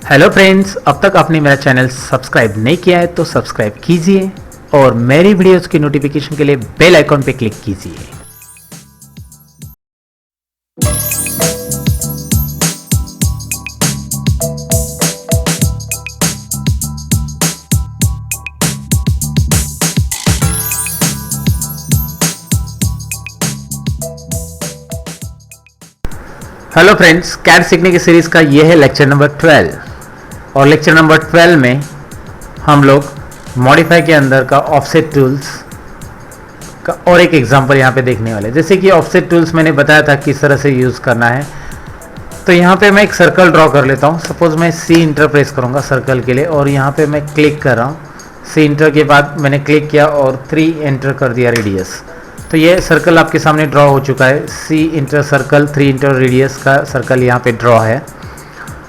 Hello friends, अब तक आपने मेरा चैनल सब्सक्राइब नहीं किया है तो सब्सक्राइब कीजिए और मेरी वीडियोस की नोटिफिकेशन के लिए बेल आइकॉन पे क्लिक कीजिए। हेलो फ्रेंड्स, कैड सीखने की सीरीज़ का ये है लेक्चर नंबर 12 और लेक्चर नंबर 12 में हम लोग मॉडिफाई के अंदर का ऑफसेट टूल्स का और एक एग्जांपल यहाँ पे देखने वाले। जैसे कि ऑफसेट टूल्स मैंने बताया था किस तरह से यूज़ करना है। तो यहाँ पे मैं एक सर्कल ड्रॉ कर लेता हूँ। सपोज मैं सी इंटर प्रेस करूँगा सर्कल के लिए और यहाँ पे मैं क्लिक कर रहा हूँ। सी इंटर के बाद मैंने क्लिक किया और 3 एंटर कर दिया रेडियस। तो ये सर्कल आपके सामने ड्रॉ हो चुका है। C inter circle 3 inter radius का सर्कल यहाँ पे ड्रॉ है।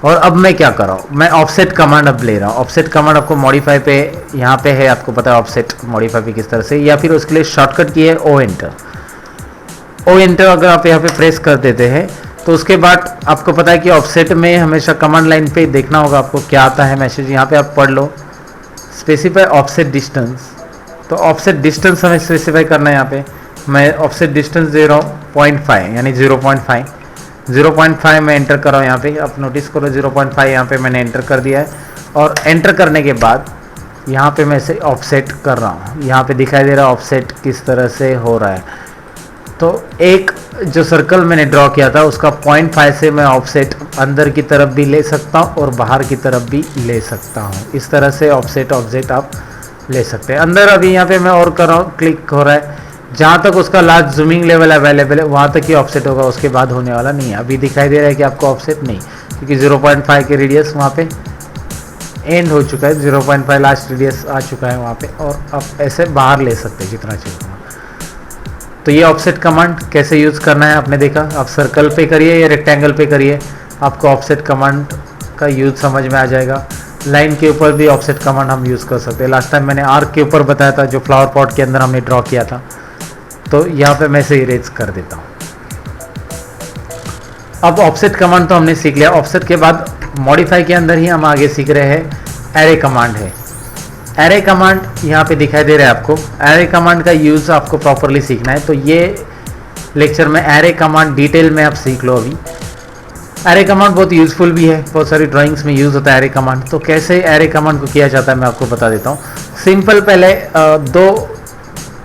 और अब मैं क्या कर रहा हूँ, मैं ऑफसेट कमांड अब ले रहा हूँ। ऑफसेट कमांड आपको मॉडिफाई पे यहाँ पे है, आपको पता है ऑफसेट मॉडिफाई पे किस तरह से, या फिर उसके लिए शॉर्टकट की है ओ एंटर। ओ एंटर अगर आप यहाँ पे प्रेस कर देते हैं तो उसके बाद आपको पता है कि ऑफसेट में हमेशा कमांड लाइन पे देखना होगा आपको क्या आता है मैसेज। यहाँ पे आप पढ़ लो, स्पेसिफाई ऑफसेट डिस्टेंस। तो ऑफसेट डिस्टेंस हमें स्पेसिफाई करना है। यहाँ पे मैं ऑफसेट डिस्टेंस दे रहा हूँ 0.5 यानी 0.5 मैं एंटर कर रहा हूँ। यहाँ पे आप नोटिस करो 0.5 यहाँ पे मैंने एंटर कर दिया है। और एंटर करने के बाद यहाँ पे मैं इसे ऑफसेट कर रहा हूँ। यहाँ पे दिखाई दे रहा है ऑफसेट किस तरह से हो रहा है। तो एक जो सर्कल मैंने ड्रॉ किया था उसका 0.5 से मैं ऑफसेट अंदर की तरफ भी ले सकता हूँ और बाहर की तरफ भी ले सकता हूँ। इस तरह से ऑफसेट ऑब्जेक्ट आप ले सकते हैं। अंदर अभी यहाँ पे मैं और कर रहा हूँ, क्लिक हो रहा है। जहाँ तक उसका लास्ट जूमिंग लेवल अवेलेबल है वहाँ तक ही ऑफसेट होगा, उसके बाद होने वाला नहीं है। अभी दिखाई दे रहा है कि आपको ऑफसेट नहीं, क्योंकि 0.5 के रेडियस वहाँ पे एंड हो चुका है। 0.5 लास्ट रेडियस आ चुका है वहाँ पे, और आप ऐसे बाहर ले सकते हैं जितना चाहिए। तो ये ऑफसेट कमांड कैसे यूज़ करना है आपने देखा। आप सर्कल पे करिए या रेक्टेंगल पे करिए, आपको ऑफसेट कमांड का यूज समझ में आ जाएगा। लाइन के ऊपर भी ऑफसेट कमांड हम यूज़ कर सकते हैं। लास्ट टाइम मैंने आर्क के ऊपर बताया था, जो फ्लावर पॉट के अंदर हमने ड्रॉ किया था। तो यहाँ पे मैं इसे इरेज कर देता हूँ। अब ऑफसेट कमांड तो हमने सीख लिया। ऑफसेट के बाद मॉडिफाई के अंदर ही हम आगे सीख रहे हैं एरे कमांड है। एरे कमांड यहाँ पे दिखाई दे रहा है आपको। एरे कमांड का यूज़ आपको प्रॉपरली सीखना है। तो ये लेक्चर में एरे कमांड डिटेल में आप सीख लो। अभी एरे कमांड बहुत यूज़फुल भी है, बहुत सारी ड्राइंग्स में यूज़ होता है एरे कमांड। तो कैसे एरे कमांड को किया जाता है मैं आपको बता देता हूँ। सिंपल पहले 2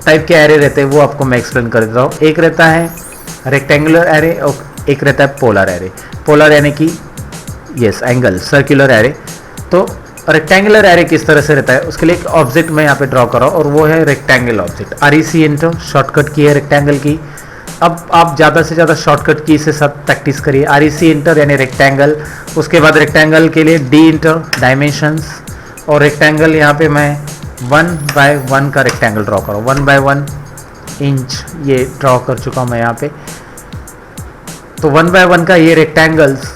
टाइप के एरे रहते हैं, वो आपको मैं एक्सप्लेन कर देता हूँ। एक रहता है रेक्टेंगुलर एरे और एक रहता है पोलर एरे। पोलर यानी कि एंगल सर्कुलर एरे। तो रेक्टेंगुलर एरे किस तरह से रहता है उसके लिए एक ऑब्जेक्ट मैं यहाँ पे ड्रॉ कर रहा हूँ और वो है rectangle object. REC enter shortcut की है रेक्टेंगल की। अब आप ज़्यादा से ज़्यादा शॉर्टकट की से सब प्रैक्टिस करिए। REC एंटर यानी रेक्टेंगल। उसके बाद रेक्टेंगल के लिए D एंटर डायमेंशंस, और रेक्टेंगल यहाँ पे मैं 1/1 का रेक्टेंगल ड्रॉ करूँ। 1/1 इंच ये ड्रॉ कर चुका हूँ मैं यहाँ पे। तो 1/1 का ये रेक्टेंगल्स,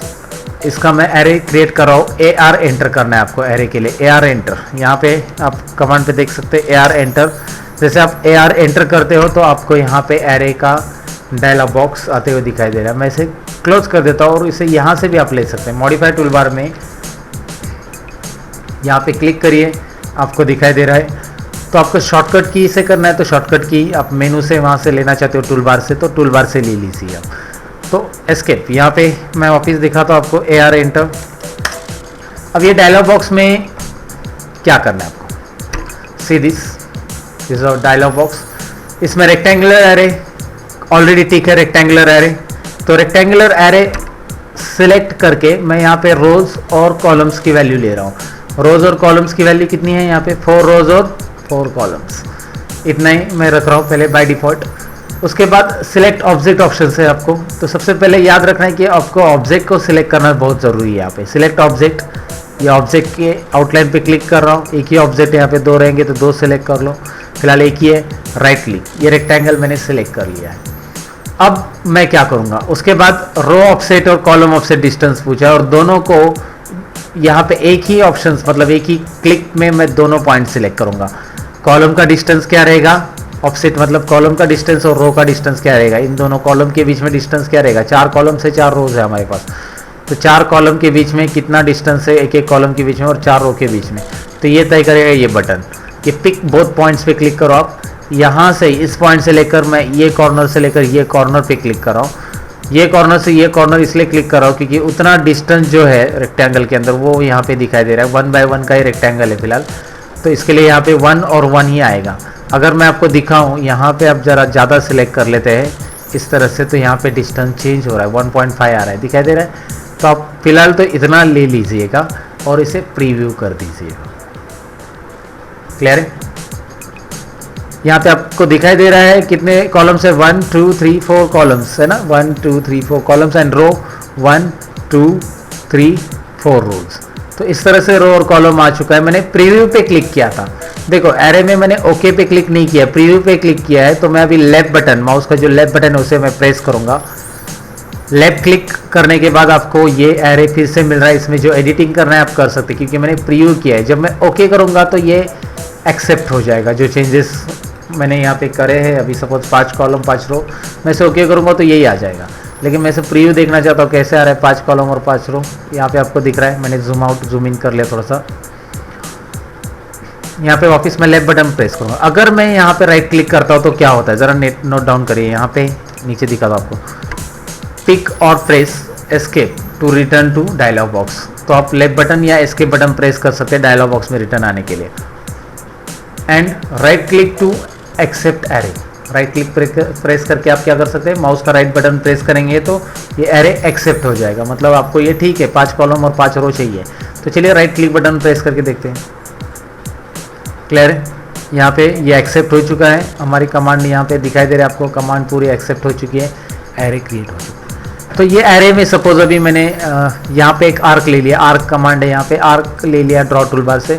इसका मैं एरे क्रिएट कर रहा हूँ। AR एंटर करना है आपको एरे के लिए। AR एंटर यहाँ पे आप कमांड पे देख सकते हैं AR एंटर। जैसे आप AR एंटर करते हो तो आपको यहाँ पे एरे का डायलॉग बॉक्स आते हुए दिखाई दे रहा है। मैं इसे क्लोज कर देता हूँ और इसे यहाँ से भी आप ले सकते हैं। मॉडिफाई टूल बार में यहाँ पे क्लिक करिए, आपको दिखाई दे रहा है। तो आपको शॉर्टकट की से करना है तो शॉर्टकट की आप मेनू से वहाँ से लेना चाहते हो टूल बार से तो टूल बार से ले लीजिए आप। तो एस्केप यहाँ पे मैं वापस दिखाता हूँ आपको AR एंटर। अब ये डायलॉग बॉक्स में क्या करना है आपको, see this is a dialogue box. इसमें रेक्टेंगुलर एरे ऑलरेडी टिक है, रेक्टेंगुलर एरे। तो रेक्टेंगुलर एरे सिलेक्ट करके मैं यहाँ पे रोज और कॉलम्स की वैल्यू ले रहा हूँ। रोज और कॉलम्स की वैल्यू कितनी है यहाँ पे 4 रोज और 4 कॉलम्स, इतना ही मैं रख रहा हूँ पहले बाय डिफॉल्ट। उसके बाद सिलेक्ट ऑब्जेक्ट ऑप्शन से आपको, तो सबसे पहले याद रखना है कि आपको ऑब्जेक्ट को सिलेक्ट करना बहुत ज़रूरी है। यहाँ पे सिलेक्ट ऑब्जेक्ट, ये ऑब्जेक्ट के आउटलाइन पे क्लिक कर रहा हूँ। एक ही ऑब्जेक्ट यहाँ पे 2 रहेंगे तो 2 सिलेक्ट कर लो, फिलहाल एक ही है। राइट क्लिक, ये रेक्टेंगल मैंने सिलेक्ट कर लिया है। अब मैं क्या करूँगा, उसके बाद रो ऑफसेट और कॉलम ऑफसेट डिस्टेंस पूछा और दोनों को यहाँ पे एक ही ऑप्शन मतलब एक ही क्लिक में मैं दोनों पॉइंट सिलेक्ट करूँगा। कॉलम का डिस्टेंस क्या रहेगा, ऑफसेट मतलब कॉलम का डिस्टेंस, और रो का डिस्टेंस क्या रहेगा, इन दोनों कॉलम के बीच में डिस्टेंस क्या रहेगा। 4 कॉलम से 4 रोज है हमारे पास। तो 4 कॉलम के बीच में कितना डिस्टेंस है, एक एक कॉलम के बीच में और 4 रो के बीच में, तो ये तय करेगा ये बटन। ये पिक बोथ पॉइंट्स पे क्लिक करो आप, यहाँ से इस पॉइंट से लेकर मैं ये कॉर्नर से लेकर ये कॉर्नर पे क्लिक कर रहा हूँ। ये कॉर्नर से ये कॉर्नर इसलिए क्लिक कर रहा हूँ क्योंकि उतना डिस्टेंस जो है रेक्टेंगल के अंदर वो यहाँ पे दिखाई दे रहा है। 1 बाय 1 का ही रेक्टेंगल है फिलहाल, तो इसके लिए यहाँ पे 1 और 1 ही आएगा। अगर मैं आपको दिखाऊँ, यहाँ पे आप ज़रा ज़्यादा सिलेक्ट कर लेते हैं इस तरह से, तो यहाँ पे डिस्टेंस चेंज हो रहा है, 1.5 आ रहा है, दिखाई दे रहा है। तो आप फिलहाल तो इतना ले लीजिएगा और इसे प्रीव्यू कर दीजिएगा। क्लियर है? यहाँ पे आपको दिखाई दे रहा है कितने कॉलम्स है, 1 2 3 4 कॉलम्स है ना, 1 2 3 4 कॉलम्स एंड रो 1 2 3 4 रोज। तो इस तरह से रो और कॉलम आ चुका है। मैंने प्रीव्यू पे क्लिक किया था, देखो एरे में मैंने ओके पे क्लिक नहीं किया, प्रीव्यू पे क्लिक किया है। तो मैं अभी लेफ्ट बटन, माउस का जो लेफ्ट बटन है उसे मैं प्रेस करूंगा। लेफ्ट क्लिक करने के बाद आपको ये एरे फिर से मिल रहा है। इसमें जो एडिटिंग करना है आप कर सकते हैं क्योंकि मैंने प्रीव्यू किया है। जब मैं ओके करूंगा तो ये एक्सेप्ट हो जाएगा जो चेंजेस मैंने यहाँ पे करे हैं। अभी सपोज 5 कॉलम 5 रो, मैं इसे ओके करूँगा तो यही आ जाएगा। लेकिन मैं इसे प्रीव्यू देखना चाहता हूँ कैसे आ रहा है 5 कॉलम और 5 रो। यहाँ पे आपको दिख रहा है, मैंने जूम आउट जूम इन कर लिया थोड़ा सा। यहाँ पे वापस मैं लेफ्ट बटन प्रेस करूँगा। अगर मैं यहाँ पे राइट क्लिक करता हूँ तो क्या होता है, ज़रा नोट डाउन करिए। यहाँ पे नीचे दिखा दो आपको, पिक और press escape to return to dialogue box. तो आप लेफ्ट बटन या एस्केप बटन प्रेस कर सकते हैं डायलॉग बॉक्स में रिटर्न आने के लिए। And right click to accept array, right click press करके आप क्या कर सकते हैं, माउस का राइट बटन प्रेस करेंगे तो ये एरे एक्सेप्ट हो जाएगा। मतलब आपको ये ठीक है 5 कॉलम और 5 रो चाहिए। तो चलिए राइट क्लिक बटन प्रेस करके देखते हैं। क्लियर है? यहाँ पे ये एक्सेप्ट हो चुका है, हमारी कमांड यहाँ पे दिखाई दे रहा है आपको, कमांड पूरी एक्सेप्ट हो चुकी है, एरे क्रिएट हो चुका है। तो ये एरे में सपोज अभी मैंने यहाँ पे एक आर्क ले लिया, आर्क कमांड है, यहाँ पे आर्क ले लिया ड्रॉ टूलबार से,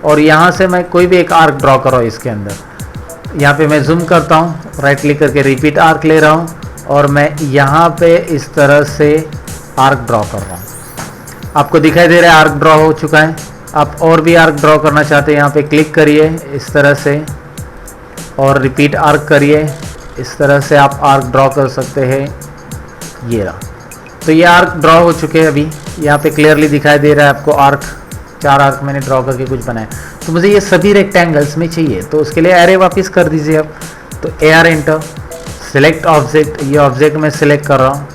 और यहाँ से मैं कोई भी एक आर्क ड्रॉ कर रहा हूँ इसके अंदर। यहाँ पे मैं जूम करता हूँ, राइट क्लिक करके रिपीट आर्क ले रहा हूँ और मैं यहाँ पे इस तरह से आर्क ड्रॉ कर रहा हूँ। आपको दिखाई दे रहा है आर्क ड्रॉ हो चुका है। आप और भी आर्क ड्रॉ करना चाहते हैं, यहाँ पे क्लिक करिए इस तरह से और रिपीट आर्क करिए। इस तरह से आप आर्क ड्रॉ कर सकते हैं। ये रहा, तो ये आर्क ड्रॉ हो चुके हैं। अभी यहाँ पे क्लियरली दिखाई दे रहा है आपको आर्क, 4 आर्क मैंने ड्रॉ करके कुछ बनाया। तो मुझे ये सभी रेक्टेंगल्स में चाहिए, तो उसके लिए एरे वापस कर दीजिए आप। तो AR एंटर, सिलेक्ट ऑब्जेक्ट, ये ऑब्जेक्ट मैं सिलेक्ट कर रहा हूँ,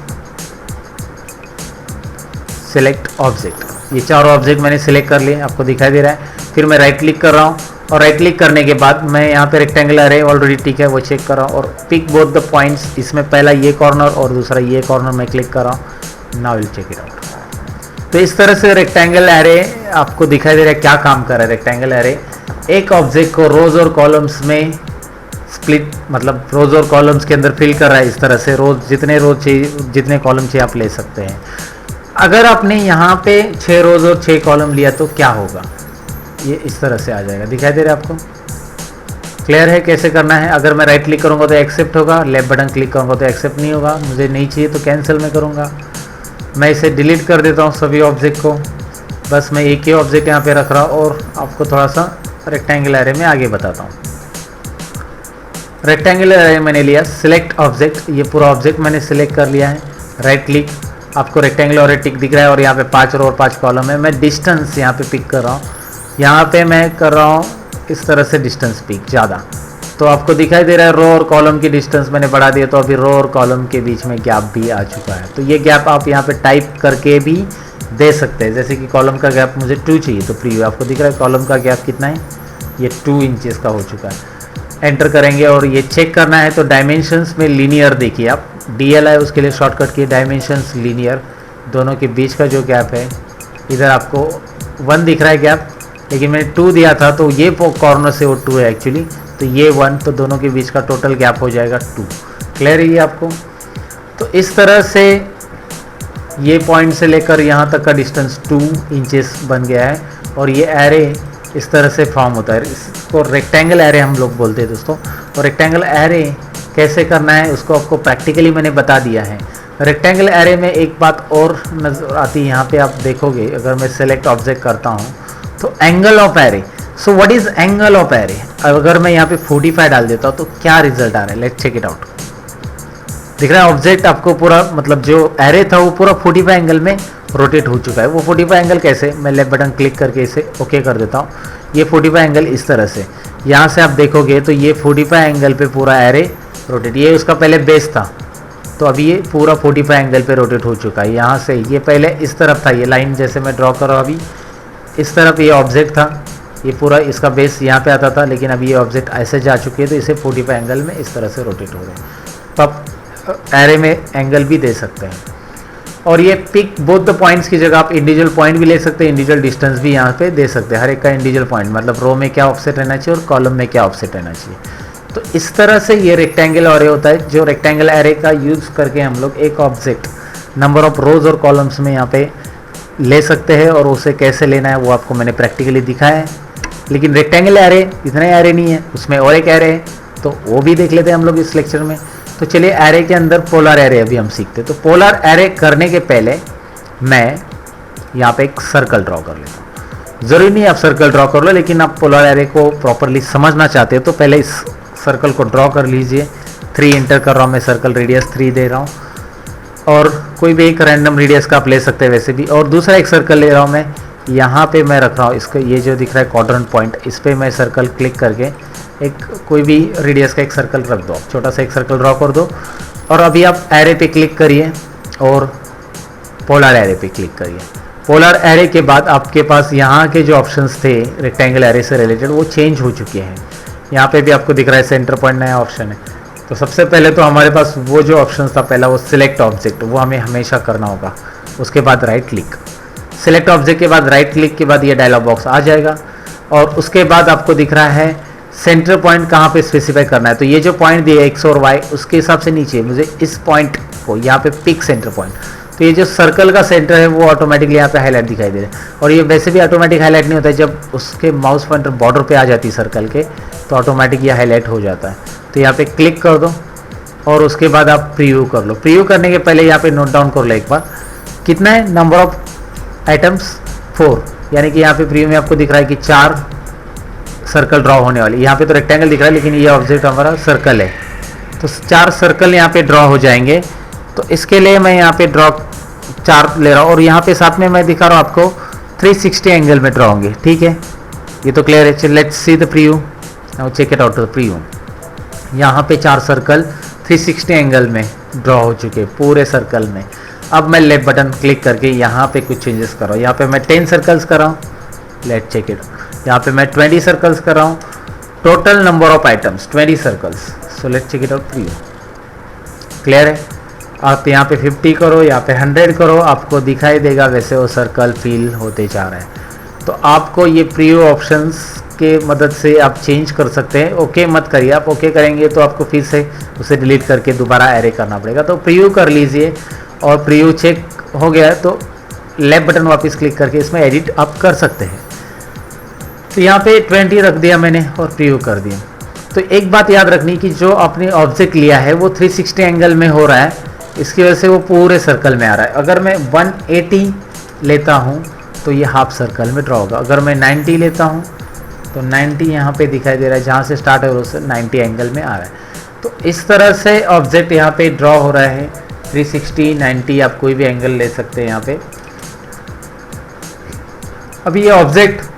सिलेक्ट ऑब्जेक्ट। ये 4 ऑब्जेक्ट मैंने सिलेक्ट कर लिए, आपको दिखाई दे रहा है। फिर मैं राइट क्लिक कर रहा हूँ और राइट क्लिक करने के बाद मैं यहाँ पे रेक्टेंगल एरे ऑलरेडी ठीक है वो चेक कर रहा हूँ और पिक बोथ द पॉइंट्स। इसमें पहला ये कॉर्नर और दूसरा ये कॉर्नर मैं क्लिक कर रहा हूँ। Now will check it out. तो इस तरह से रेक्टेंगल एरे आपको दिखाई दे रहा है क्या काम कर रहा है। रेक्टेंगल एरे एक ऑब्जेक्ट को रोज और कॉलम्स में स्प्लिट, मतलब रोज और कॉलम्स के अंदर फिल कर रहा है। इस तरह से रोज जितने जितने कॉलम चाहिए आप ले सकते हैं। अगर आपने यहाँ पे 6 रोज और 6 कॉलम लिया तो क्या होगा, ये इस तरह से आ जाएगा। दिखाई दे रहा है आपको? क्लियर है कैसे करना है? अगर मैं राइट क्लिक करूँगा तो एक्सेप्ट होगा, लेफ्ट बटन क्लिक करूँगा तो एक्सेप्ट नहीं होगा। मुझे नहीं चाहिए तो कैंसिल में करूँगा। मैं इसे डिलीट कर देता हूँ सभी ऑब्जेक्ट को, बस मैं एक ही ऑब्जेक्ट यहाँ पे रख रहा हूँ और आपको थोड़ा सा रेक्टेंगल एरे में आगे बताता हूँ। रेक्टेंगल एरे मैंने लिया, सिलेक्ट ऑब्जेक्ट, ये पूरा ऑब्जेक्ट मैंने सिलेक्ट कर लिया है। राइट क्लिक, आपको रेक्टेंगल और टिक दिख रहा है और यहाँ पे 5 रो और 5 कॉलम है। मैं डिस्टेंस यहाँ पे पिक कर रहा हूँ, यहाँ पे मैं कर रहा हूँ इस तरह से डिस्टेंस पिक ज़्यादा। तो आपको दिखाई दे रहा है रो और कॉलम की डिस्टेंस मैंने बढ़ा दिया, तो अभी रो और कॉलम के बीच में गैप भी आ चुका है। तो ये गैप आप यहाँ पे टाइप करके भी दे सकते हैं। जैसे कि कॉलम का गैप मुझे 2 चाहिए तो प्रीव्यू आपको दिख रहा है कॉलम का गैप कितना है, ये 2 इंचेस का हो चुका है। एंटर करेंगे और ये चेक करना है तो डायमेंशंस में लीनियर देखिए आप, DL है उसके लिए शॉर्टकट की डायमेंशंस लीनियर, दोनों के बीच का जो गैप है इधर आपको 1 दिख रहा है गैप, लेकिन मैंने 2 दिया था तो ये कॉर्नर से वो 2 है एक्चुअली, तो ये 1, तो दोनों के बीच का टोटल गैप हो जाएगा 2। क्लियर है ये आपको? तो इस तरह से ये पॉइंट से लेकर यहाँ तक का डिस्टेंस 2 इंचेस बन गया है और ये एरे इस तरह से फॉर्म होता है। इसको रेक्टेंगल एरे हम लोग बोलते हैं दोस्तों। और रेक्टेंगल एरे कैसे करना है उसको आपको प्रैक्टिकली मैंने बता दिया है। रेक्टेंगल एरे में एक बात और नजर आती है, यहाँ पे आप देखोगे अगर मैं सेलेक्ट ऑब्जेक्ट करता हूँ तो angle of array. So what is angle of array? अगर मैं यहाँ पे 45 डाल देता हूँ तो क्या रिजल्ट आ रहा है, लेट्स चेक इट आउट। दिख रहा है ऑब्जेक्ट आपको पूरा, मतलब जो एरे था वो पूरा 45 एंगल में रोटेट हो चुका है। वो 45 एंगल कैसे, मैं लेफ्ट बटन क्लिक करके इसे ओके कर देता हूँ। ये 45 एंगल इस तरह से, यहाँ से आप देखोगे तो ये 45 एंगल पे पूरा एरे रोटेट, ये उसका पहले बेस था तो अभी ये पूरा 45 एंगल पे रोटेट हो चुका है। यहाँ से ये पहले इस तरफ था, ये लाइन जैसे मैं ड्रॉ कर रहा हूँ अभी इस तरफ ये ऑब्जेक्ट था, ये पूरा इसका बेस यहाँ पे आता था, लेकिन अभी ये ऑब्जेक्ट ऐसे जा चुकी है तो इसे 45 एंगल में इस तरह से रोटेट हो रहे हैं। तो आप एरे में एंगल भी दे सकते हैं। और ये पिक बोथ द पॉइंट्स की जगह आप इंडिविजुअल पॉइंट भी ले सकते हैं, इंडिविजुअल डिस्टेंस भी यहाँ पे दे सकते हैं। हर एक का इंडिविजुअल पॉइंट, मतलब रो में क्या ऑफसेट रहना चाहिए और कॉलम में क्या ऑफसेट रहना चाहिए। तो इस तरह से ये रेक्टेंगल एरे होता है, जो रेक्टेंगल एरे का यूज़ करके हम लोग एक ऑब्जेक्ट नंबर ऑफ रोज और कॉलम्स में यहाँ पे ले सकते हैं। और उसे कैसे लेना है वो आपको मैंने प्रैक्टिकली दिखाया है। लेकिन रेक्टेंगल एरे इतने एरे नहीं है, उसमें और एक एरे है तो वो भी देख लेते हैं हम लोग इस लेक्चर में। तो चलिए एरे के अंदर पोलर एरे अभी हम सीखते हैं। तो पोलर एरे करने के पहले मैं यहाँ पे एक सर्कल ड्रॉ कर लेता हूँ। ज़रूरी नहीं आप सर्कल ड्रॉ कर लो, लेकिन आप पोलर एरे को प्रॉपरली समझना चाहते हो तो पहले इस सर्कल को ड्रॉ कर लीजिए। 3 इंटर कर रहा हूँ मैं, सर्कल रेडियस 3 दे रहा हूँ और कोई भी एक रैंडम रेडियस का आप ले सकते हैं वैसे भी। और दूसरा एक सर्कल ले रहा हूँ मैं, यहाँ पे मैं रख रहा हूँ इसका, ये जो दिख रहा है क्वाड्रेंट पॉइंट, इस पर मैं सर्कल क्लिक करके एक कोई भी रेडियस का एक सर्कल रख दो, छोटा सा एक सर्कल ड्रॉ कर दो। और अभी आप एरे पे क्लिक करिए और पोलर एरे पे क्लिक करिए। पोलर एरे के बाद आपके पास यहाँ के जो ऑप्शंस थे रेक्टेंगल एरे से रिलेटेड वो चेंज हो चुके हैं। यहाँ पे भी आपको दिख रहा है सेंटर पॉइंट नया ऑप्शन है। तो सबसे पहले तो हमारे पास वो जो ऑप्शन था पहला, वो सिलेक्ट ऑब्जेक्ट, वो हमें हमेशा करना होगा। उसके बाद राइट क्लिक, सिलेक्ट ऑब्जेक्ट के बाद राइट क्लिक के बाद ये डायलॉग बॉक्स आ जाएगा। और उसके बाद आपको दिख रहा है सेंटर पॉइंट कहाँ पे स्पेसिफाई करना है। तो ये जो पॉइंट दिए एक्स और वाई, उसके हिसाब से नीचे मुझे इस पॉइंट को यहाँ पे पिक सेंटर पॉइंट, तो ये जो सर्कल का सेंटर है वो ऑटोमेटिकली यहाँ पे हाईलाइट दिखाई दे रहा है। और ये वैसे भी ऑटोमेटिक हाईलाइट नहीं होता है, जब उसके माउस पॉइंटर बॉर्डर पे आ जाती है सर्कल के तो ऑटोमेटिक ये हाईलाइट हो जाता है। तो यहाँ पे क्लिक कर दो और उसके बाद आप प्रीव्यू कर लो। प्रीव्यू करने के पहले यहाँ पे नोट डाउन कर लो एक बार, कितना है नंबर ऑफ आइटम्स 4, यानी कि यहाँ पे प्रीव्यू में आपको दिख रहा है कि 4 सर्कल ड्रॉ होने वाली। यहाँ पे तो रेक्टेंगल दिख रहा है लेकिन ये ऑब्जेक्ट हमारा सर्कल है, तो 4 सर्कल यहाँ पे ड्रॉ हो जाएंगे। तो इसके लिए मैं यहाँ पे ड्रॉ 4 ले रहा हूँ और यहाँ पे साथ में मैं दिखा रहा हूँ आपको 360 एंगल में ड्रॉ होंगे। ठीक है, ये तो क्लियर है। Let's see the preview, now check it out the preview. यहाँ पे 4 सर्कल 360 एंगल में ड्रॉ हो चुके पूरे सर्कल में। अब मैं लेफ्ट बटन क्लिक करके यहाँ पे कुछ चेंजेस कर रहा हूँ। यहाँ पे मैं 10 सर्कल्स कर रहा हूँ, लेट चेक इट। यहाँ पे मैं 20 सर्कल्स कर रहा हूँ। Total number of items 20 circles. So let check it out preview. Clear है। आप यहाँ पे 50 करो, यहाँ पे 100 करो, आपको दिखाई देगा वैसे वो सर्कल फिल होते जा रहे हैं। तो आपको ये प्रीव्यू ऑप्शंस के मदद से आप चेंज कर सकते हैं। ओके मत करिए, आप ओके करेंगे तो आपको फिर से उसे डिलीट करके दोबारा एरे करना पड़ेगा। तो प्रीव्यू कर लीजिए और प्रीव्यू चेक हो गया है तो लेफ्ट बटन वापस क्लिक करके इसमें एडिट आप कर सकते हैं। तो यहाँ पे 20 रख दिया मैंने और प्रीव्यू कर दिया। तो एक बात याद रखनी कि जो आपने ऑब्जेक्ट लिया है वो 360 एंगल में हो रहा है, इसकी वजह से वो पूरे सर्कल में आ रहा है। अगर मैं 180 लेता हूँ तो ये हाफ सर्कल में ड्रॉ होगा। अगर मैं 90 लेता हूँ तो 90 यहाँ पे दिखाई दे रहा है, जहाँ से स्टार्ट है उससे 90 एंगल में आ रहा है। तो इस तरह से ऑब्जेक्ट यहाँ पे ड्रॉ हो रहा है। 360, 90 आप कोई भी एंगल ले सकते हैं यहाँ पे। अभी ये ऑब्जेक्ट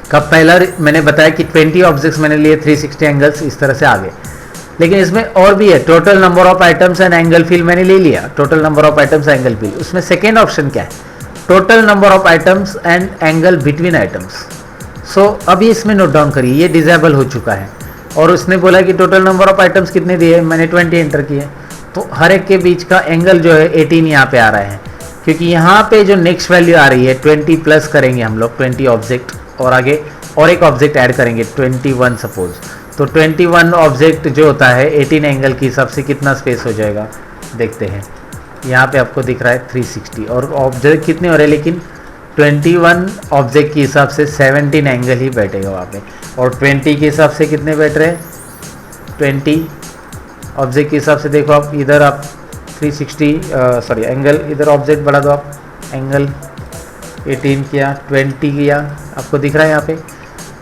का पहला मैंने बताया कि 20 ऑब्जेक्ट्स मैंने लिए, 360 एंगल्स इस तरह से आ गए। लेकिन इसमें और भी है, total number of items and angle fill मैंने ले लिया। Total number of items angle fill, उसमें सेकेंड ऑप्शन क्या है, total number of items and angle between items. So अभी इसमें नोट डाउन करिए, ये डिसेबल हो चुका है और उसने बोला कि टोटल नंबर ऑफ आइटम्स कितने दिए, मैंने 20 एंटर किए। तो हर एक के बीच का एंगल जो है 18 यहाँ पे आ रहा है, क्योंकि यहाँ पे जो नेक्स्ट वैल्यू आ रही है 20 प्लस करेंगे हम लोग 20 ऑब्जेक्ट और आगे और एक ऑब्जेक्ट ऐड करेंगे 21 सपोज। तो 21 ऑब्जेक्ट जो होता है 18 एंगल के हिसाब से कितना स्पेस हो जाएगा देखते हैं। यहाँ पे आपको दिख रहा है 360 और ऑब्जेक्ट कितने हो रहे हैं, लेकिन 21 ऑब्जेक्ट के हिसाब से 17 एंगल ही बैठेगा वहाँ पे। और 20 के हिसाब से कितने बैठ रहे हैं, 20 ऑब्जेक्ट के हिसाब से देखो आप इधर आप 360 एंगल, इधर ऑब्जेक्ट बढ़ा दो आप, एंगल 18 किया, 20 किया, आपको दिख रहा है यहाँ पे।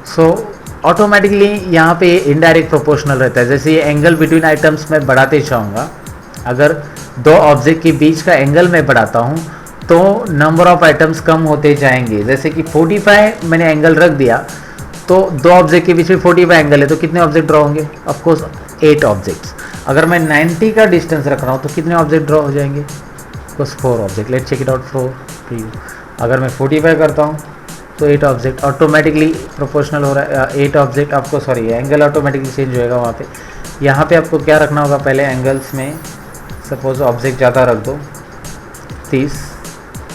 सो ऑटोमेटिकली यहाँ पे इनडायरेक्ट प्रोपोर्शनल रहता है। जैसे ये एंगल बिटवीन आइटम्स मैं बढ़ाते जाऊँगा, अगर दो ऑब्जेक्ट के बीच का एंगल मैं बढ़ाता हूँ तो नंबर ऑफ आइटम्स कम होते जाएंगे। जैसे कि 45 मैंने एंगल रख दिया, तो दो ऑब्जेक्ट के बीच में 45 एंगल है, तो कितने ऑब्जेक्ट ड्रॉ होंगे? Of course 8 objects. अगर मैं 90 का डिस्टेंस रख रहा हूँ तो कितने ऑब्जेक्ट ड्रॉ हो जाएंगे? Of course 4 object. Let's check it out for you. अगर मैं 45 करता हूँ तो 8 ऑब्जेक्ट ऑटोमेटिकली प्रोपोर्शनल हो रहा है। 8 ऑब्जेक्ट आपको, सॉरी, एंगल ऑटोमेटिकली चेंज होएगा वहाँ पे। यहाँ पे आपको क्या रखना होगा? पहले एंगल्स में सपोज ऑब्जेक्ट ज़्यादा रख दो, 30,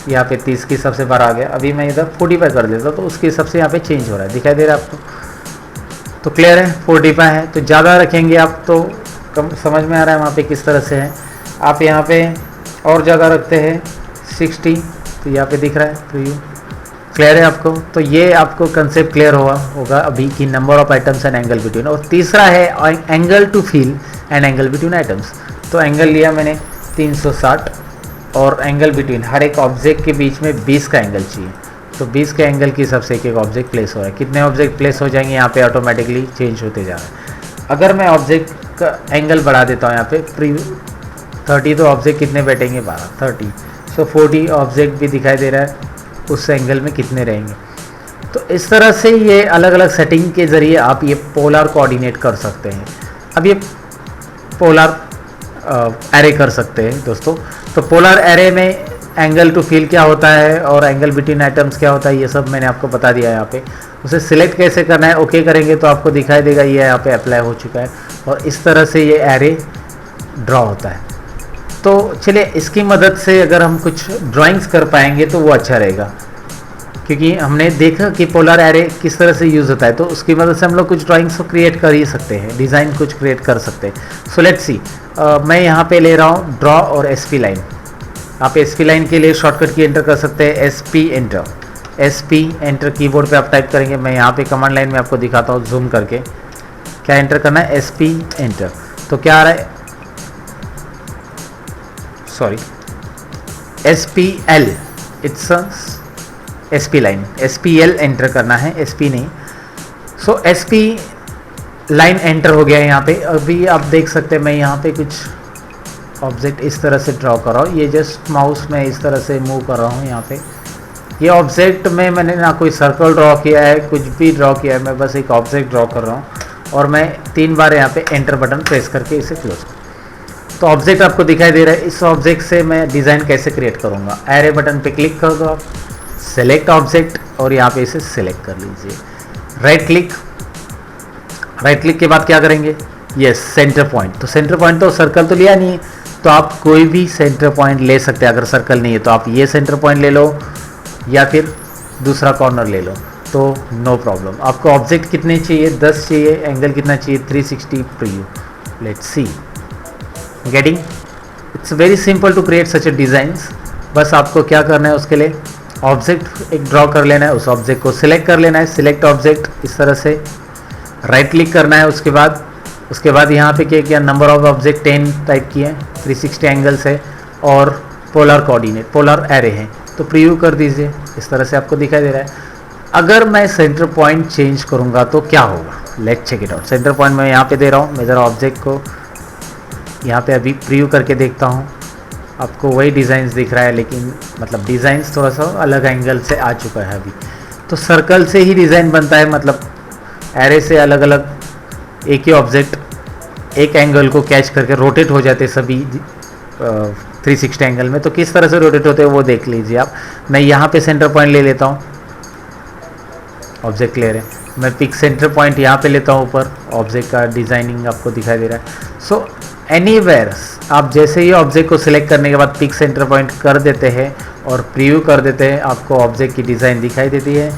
यहाँ पे 30 के हिसाब से बार आ गया। अभी मैं इधर 45 कर देता तो उसके हिसाब से यहाँ पे चेंज हो रहा है, दिखाई दे रहा है आपको? तो क्लियर है, 45 है। तो ज़्यादा रखेंगे आप तो कम समझ में आ रहा है वहाँ पे किस तरह से है। आप यहाँ पे और ज़्यादा रखते हैं 60, तो यहाँ पे दिख रहा है तो यू क्लियर है आपको? तो ये आपको कंसेप्ट क्लियर होगा अभी कि number of items and angle between. और तीसरा है angle to fill and angle between items. तो एंगल लिया मैंने 360 और एंगल बिटवीन, हर एक ऑब्जेक्ट के बीच में 20 का एंगल चाहिए। तो 20 के एंगल के हिसाब से एक एक ऑब्जेक्ट प्लेस हो रहा है। कितने ऑब्जेक्ट प्लेस हो जाएंगे यहाँ पे? ऑटोमेटिकली चेंज होते जा रहा है। अगर मैं ऑब्जेक्ट का एंगल बढ़ा देता हूँ यहाँ पे 30, तो ऑब्जेक्ट कितने बैठेंगे? 12, 30। सो 40 ऑब्जेक्ट भी दिखाई दे रहा है, उस एंगल में कितने रहेंगे। तो इस तरह से ये अलग अलग सेटिंग के ज़रिए आप ये पोलर कोऑर्डिनेट कर सकते हैं। अब ये पोलर एरे कर सकते हैं दोस्तों। तो पोलर एरे में एंगल टू फील क्या होता है और एंगल बिटवीन आइटम्स क्या होता है, ये सब मैंने आपको बता दिया है। यहाँ पे उसे सिलेक्ट कैसे करना है, ओके करेंगे तो आपको दिखाई देगा ये यहाँ पे अप्लाई हो चुका है। और इस तरह से ये एरे ड्रॉ होता है। तो चलिए इसकी मदद से अगर हम कुछ ड्राइंग्स कर पाएंगे तो वो अच्छा रहेगा, क्योंकि हमने देखा कि पोलर एरे किस तरह से यूज़ होता है। तो उसकी मदद से हम लोग कुछ ड्राइंग्स को क्रिएट कर ही सकते हैं, डिज़ाइन कुछ क्रिएट कर सकते हैं। सो लेट्स सी, मैं यहाँ पे ले रहा हूँ ड्रॉ और SP लाइन। आप SP लाइन के लिए शॉर्टकट की एंटर कर सकते हैं, SP enter. SP enter keyboard पे आप टाइप करेंगे। मैं यहाँ पे कमांड लाइन में आपको दिखाता हूँ जूम करके क्या एंटर करना है, SP एंटर। तो क्या आ रहा है, sorry, SPL, it's SP line. SPL enter करना है, SP नहीं। सो SP लाइन एंटर हो गया है यहाँ पे। अभी आप देख सकते हैं मैं यहाँ पे कुछ ऑब्जेक्ट इस तरह से ड्रॉ कर रहा हूँ। ये जस्ट माउस में इस तरह से मूव कर रहा हूँ यहाँ पे। ये ऑब्जेक्ट में मैंने ना कोई सर्कल ड्रॉ किया है, कुछ भी ड्रॉ किया है, मैं बस एक ऑब्जेक्ट ड्रॉ कर रहा हूँ। और मैं 3 बार यहाँ पे एंटर बटन प्रेस करके इसे क्लोज कर। तो ऑब्जेक्ट आपको दिखाई दे रहा है। इस ऑब्जेक्ट से मैं डिज़ाइन कैसे क्रिएट करूँगा, एरे बटन पे क्लिक कर दो आप, सेलेक्ट ऑब्जेक्ट और यहाँ पे इसे सिलेक्ट कर लीजिए। राइट क्लिक, राइट क्लिक के बाद क्या करेंगे, यस सेंटर पॉइंट। तो सेंटर पॉइंट तो सर्कल तो लिया नहीं है, तो आप कोई भी सेंटर पॉइंट ले सकते हैं। अगर सर्कल नहीं है तो आप ये सेंटर पॉइंट ले लो या फिर दूसरा कॉर्नर ले लो, तो नो प्रॉब्लम। आपको ऑब्जेक्ट कितने चाहिए, 10 चाहिए, एंगल कितना चाहिए, 360 preview. Let's see, getting? It's very simple to create such a designs. बस आपको क्या करना है, उसके लिए ऑब्जेक्ट एक ड्रॉ कर लेना है, उस ऑब्जेक्ट को सिलेक्ट कर लेना है, सिलेक्ट ऑब्जेक्ट इस तरह से, राइट क्लिक करना है। उसके बाद यहाँ पे क्या किया, नंबर ऑफ ऑब्जेक्ट 10 टाइप किए, 360 एंगल्स है और पोलर कोऑर्डिनेट, पोलर एरे है। तो प्रीव्यू कर दीजिए, इस तरह से आपको दिखाई दे रहा है। अगर मैं सेंटर पॉइंट चेंज करूँगा तो क्या होगा, let's check it out. Centre point मैं यहाँ पे दे रहा हूँ, मैं ज़रा ऑब्जेक्ट को यहाँ पे अभी प्रीव्यू करके देखता हूँ। आपको वही डिज़ाइंस दिख रहा है, लेकिन मतलब डिज़ाइंस थोड़ा सा अलग एंगल से आ चुका है अभी। तो सर्कल से ही डिज़ाइन बनता है, मतलब एरे से अलग अलग एक ही ऑब्जेक्ट एक एंगल को कैच करके रोटेट हो जाते सभी 360 एंगल में। तो किस तरह से रोटेट होते हैं वो देख लीजिए आप। मैं यहाँ पे सेंटर पॉइंट ले लेता हूँ, ऑब्जेक्ट क्लियर है। मैं पिक सेंटर पॉइंट यहाँ पे लेता हूँ ऊपर, ऑब्जेक्ट का डिज़ाइनिंग आपको दिखाई दे रहा है। सो एनीवेयर आप जैसे ही ऑब्जेक्ट को सिलेक्ट करने के बाद पिक सेंटर पॉइंट कर देते हैं और प्रीव्यू कर देते हैं, आपको ऑब्जेक्ट की डिज़ाइन दिखाई देती है।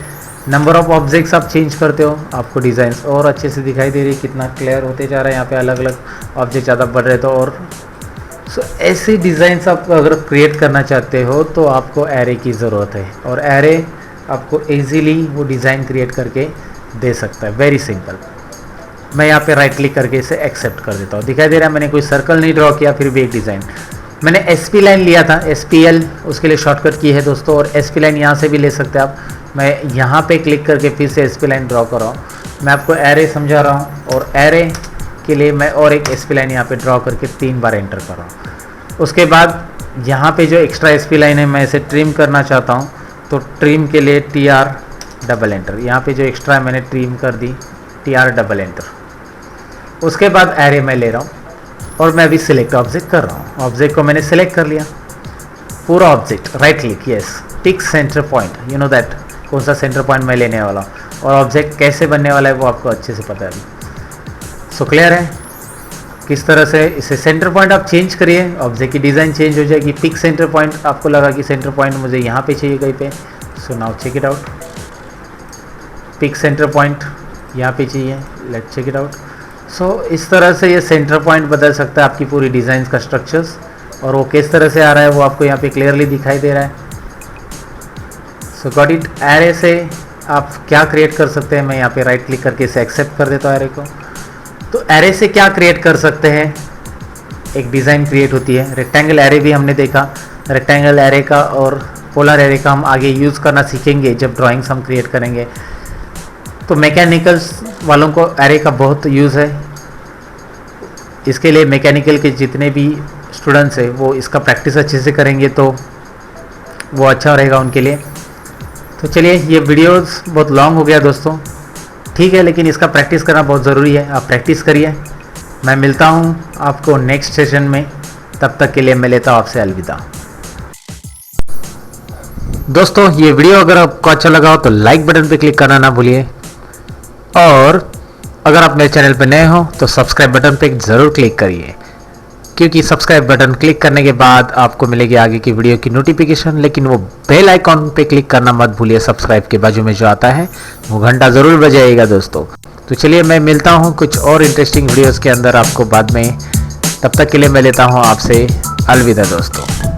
नंबर ऑफ ऑब्जेक्ट्स आप चेंज करते हो, आपको डिज़ाइंस और अच्छे से दिखाई दे रही है। कितना क्लियर होते जा रहा है, यहाँ पे अलग अलग ऑब्जेक्ट ज़्यादा बढ़ रहे तो। और सो ऐसी डिज़ाइंस आप अगर क्रिएट करना चाहते हो तो आपको एरे की ज़रूरत है, और एरे आपको ईजीली वो डिज़ाइन क्रिएट करके दे सकता है। Very simple. मैं यहाँ पे राइट क्लिक करके इसे एक्सेप्ट कर देता हूँ। दिखाई दे रहा है मैंने कोई सर्कल नहीं ड्रॉ किया, फिर भी एक डिज़ाइन। मैंने SP लाइन लिया था, SPL, उसके लिए शॉर्टकट की है दोस्तों। और SP लाइन यहाँ से भी ले सकते हैं आप। मैं यहाँ पे क्लिक करके फिर से SP लाइन ड्रॉ कर रहा हूँ। मैं आपको एरे समझा रहा हूँ, और एरे के लिए मैं और एक SP लाइन यहाँ पे ड्रॉ करके 3 बार एंटर कर रहा हूँ। उसके बाद यहाँ पे जो एक्स्ट्रा एसपी लाइन है मैं इसे ट्रिम करना चाहता हूँ, तो ट्रिम के लिए TR डबल एंटर। यहाँ पे जो एक्स्ट्रा है मैंने ट्रिम कर दी, TR डबल एंटर। उसके बाद एरे मैं ले रहा हूँ और मैं अभी सिलेक्ट ऑब्जेक्ट कर रहा हूँ। ऑब्जेक्ट को मैंने सिलेक्ट कर लिया, पूरा object, right click, yes, pick centre point, you know that कौन सा सेंटर पॉइंट मैं लेने वाला हूँ और ऑब्जेक्ट कैसे बनने वाला है वो आपको अच्छे से पता है अभी। सो क्लियर है किस तरह से इसे सेंटर पॉइंट आप चेंज करिए, ऑब्जेक्ट की डिज़ाइन चेंज हो जाएगी। पिक सेंटर पॉइंट, आपको लगा कि सेंटर पॉइंट मुझे यहाँ पे चाहिए कहीं पे, so now check it out. Pick centre point यहाँ पे चाहिए, let's check it out. So इस तरह से ये सेंटर पॉइंट बदल सकता है आपकी पूरी डिज़ाइन का स्ट्रक्चर्स, और वो किस तरह से आ रहा है वो आपको यहाँ पे क्लियरली दिखाई दे रहा है। सो गॉट इट। एरे से आप क्या क्रिएट कर सकते हैं, मैं यहाँ पे राइट क्लिक करके इसे एक्सेप्ट कर देता हूँ एरे को। तो एरे से क्या क्रिएट कर सकते हैं, एक डिज़ाइन क्रिएट होती है। रेक्टेंगल एरे भी हमने देखा, रेक्टेंगल एरे का और पोलर एरे का हम आगे यूज़ करना सीखेंगे जब ड्राइंग्स हम क्रिएट करेंगे। तो मैकेनिकल्स वालों को एरे का बहुत यूज़ है, इसके लिए मैकेनिकल के जितने भी स्टूडेंट्स हैं वो इसका प्रैक्टिस अच्छे से करेंगे तो वो अच्छा रहेगा उनके लिए। तो चलिए, ये वीडियोस बहुत लॉन्ग हो गया दोस्तों, ठीक है, लेकिन इसका प्रैक्टिस करना बहुत ज़रूरी है। आप प्रैक्टिस करिए। मैं मिलता हूँ आपको नेक्स्ट सेशन में, तब तक के लिए मैं लेता हूँ आपसे अलविदा। दोस्तों, ये वीडियो अगर आपको अच्छा लगा हो तो लाइक बटन पे क्लिक करना ना भूलिए, और अगर आप मेरे चैनल पर नए हो तो सब्सक्राइब बटन पे ज़रूर क्लिक करिए, क्योंकि सब्सक्राइब बटन क्लिक करने के बाद आपको मिलेगी आगे की वीडियो की नोटिफिकेशन। लेकिन वो बेल आइकॉन पे क्लिक करना मत भूलिए, सब्सक्राइब के बाजू में जो आता है वो घंटा ज़रूर बजाइएगा दोस्तों। तो चलिए, मैं मिलता हूँ कुछ और इंटरेस्टिंग वीडियोज़ के अंदर आपको बाद में। तब तक के लिए मैं लेता हूँ आपसे अलविदा दोस्तों।